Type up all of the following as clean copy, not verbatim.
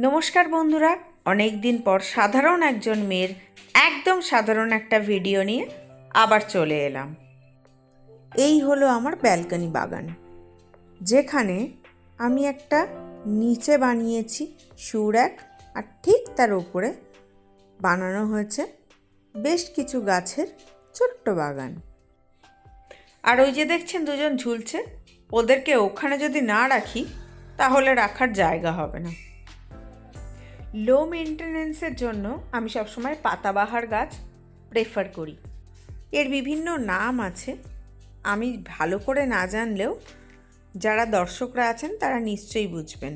নমস্কার বন্ধুরা, অনেক দিন পর সাধারণ একজন মেয়ের একদম সাধারণ একটা ভিডিও নিয়ে আবার চলে এলাম। এই হলো আমার ব্যালকনি বাগান, যেখানে আমি একটা নিচে বানিয়েছি শু র্যাক, আর ঠিক তার উপরে বানানো হয়েছে বেশ কিছু গাছের ছোট্ট বাগান। আর ওই যে দেখছেন দুজন ঝুলছে, ওদেরকে ওখানে যদি না রাখি তাহলে রাখার জায়গা হবে না। লো মেনটেনেন্সের জন্য আমি সবসময় পাতাবাহার গাছ প্রেফার করি। এর বিভিন্ন নাম আছে, আমি ভালো করে না জানলেও যারা দর্শকরা আছেন তারা নিশ্চয়ই বুঝবেন।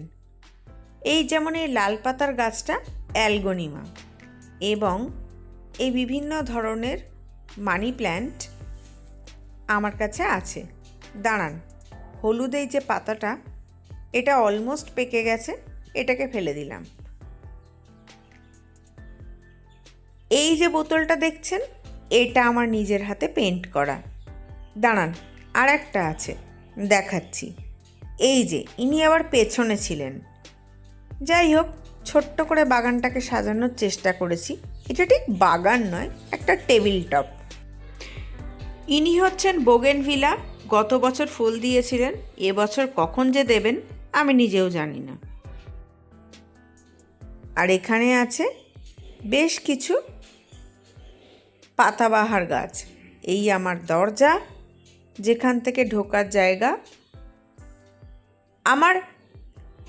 এই যেমন এই লাল পাতার গাছটা অ্যালগোনিমা, এবং এই বিভিন্ন ধরনের মানি প্ল্যান্ট আমার কাছে আছে। দাঁড়ান, হলুদ এই যে পাতাটা, এটা অলমোস্ট পেকে গেছে, এটাকে ফেলে দিলাম। এই যে বোতলটা দেখছেন, এটা আমার নিজের হাতে পেন্ট করা। দাঁড়ান, আর একটা আছে, দেখাচ্ছি। এই যে ইনি আবার পেছনে ছিলেন। যাই হোক, ছোট্ট করে বাগানটাকে সাজানোর চেষ্টা করেছি। এটা ঠিক বাগান নয়, একটা টেবিল টপ। ইনি হচ্ছেন বোগেনভিলা, গত বছর ফুল দিয়েছিলেন, এবছর কখন যে দেবেন আমি নিজেও জানি না। আর এখানে আছে বেশ কিছু পাতাবাহার গাছ। এই আমার দরজা, যেখান থেকে ঢোকার জায়গা। আমার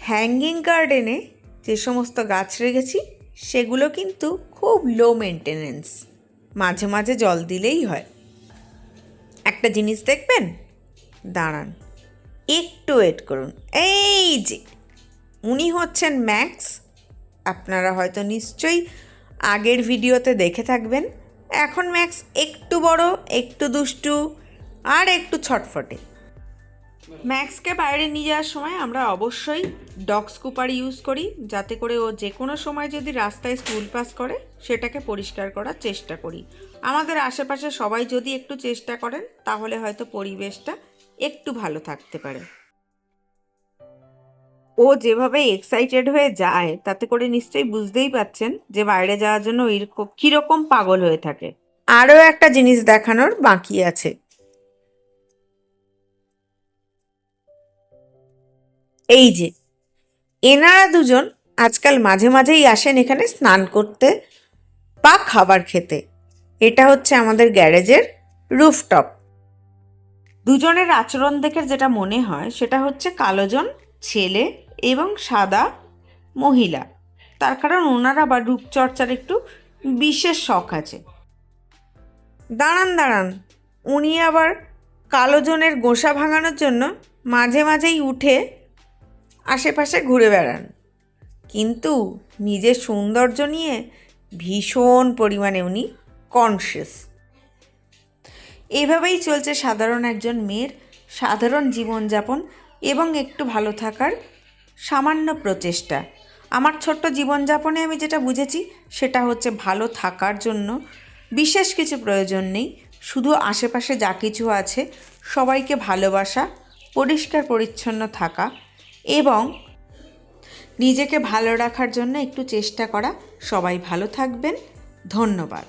হ্যাঙ্গিং গার্ডেনে যে সমস্ত গাছ রেখেছি সেগুলো কিন্তু খুব লো মেনটেনেন্স, মাঝে মাঝে জল দিলেই হয়। একটা জিনিস দেখবেন, দাঁড়ান একটু ওয়েট করুন। এই যে উনি হচ্ছেন ম্যাক্স, আপনারা হয়তো নিশ্চয়ই আগের ভিডিওতে দেখে থাকবেন। এখন ম্যাক্স একটু বড়, একটু দুষ্টু, আর একটু ছটফটে। ম্যাক্সকে বাইরে নিয়ে যাওয়ার সময় আমরা অবশ্যই ডগ স্কুপার ইউজ করি, যাতে করে ও যে কোনো সময় যদি রাস্তায় স্কুল পাস করে সেটাকে পরিষ্কার করার চেষ্টা করি। আমাদের আশেপাশে সবাই যদি একটু চেষ্টা করেন তাহলে হয়তো পরিবেশটা একটু ভালো থাকতে পারে। ও যেভাবে এক্সাইটেড হয়ে যায় তাতে করে নিশ্চয়ই বুঝতেই পাচ্ছেন যে বাইরে যাওয়ার জন্য কীরকম পাগল হয়ে থাকে। আরও একটা জিনিস দেখানোর বাকি আছে। এই যে এনারা দুজন আজকাল মাঝে মাঝেই আসেন এখানে স্নান করতে বা খাবার খেতে। এটা হচ্ছে আমাদের গ্যারেজের রুফটপ। দুজনের আচরণ দেখে যেটা মনে হয় সেটা হচ্ছে কালোজন ছেলে এবং সাদা মহিলা। তার কারণ ওনারা বা রূপচর্চার একটু বিশেষ শখ আছে। দাঁড়ান, উনি আবার কালোজনের গোসা ভাঙানোর জন্য মাঝে মাঝেই উঠে আশেপাশে ঘুরে বেড়ান, কিন্তু নিজের সৌন্দর্য নিয়ে ভীষণ পরিমাণে উনি কনসিয়াস। এভাবেই চলছে সাধারণ একজন মেয়ের সাধারণ জীবনযাপন এবং একটু ভালো থাকার সামান্য প্রচেষ্টা। আমার ছোট্ট জীবনযাপনে আমি যেটা বুঝেছি সেটা হচ্ছে ভালো থাকার জন্য বিশেষ কিছু প্রয়োজন নেই, শুধু আশেপাশে যা কিছু আছে সবাইকে ভালোবাসা, পরিষ্কার পরিচ্ছন্ন থাকা এবং নিজেকে ভালো রাখার জন্য একটু চেষ্টা করা। সবাই ভালো থাকবেন, ধন্যবাদ।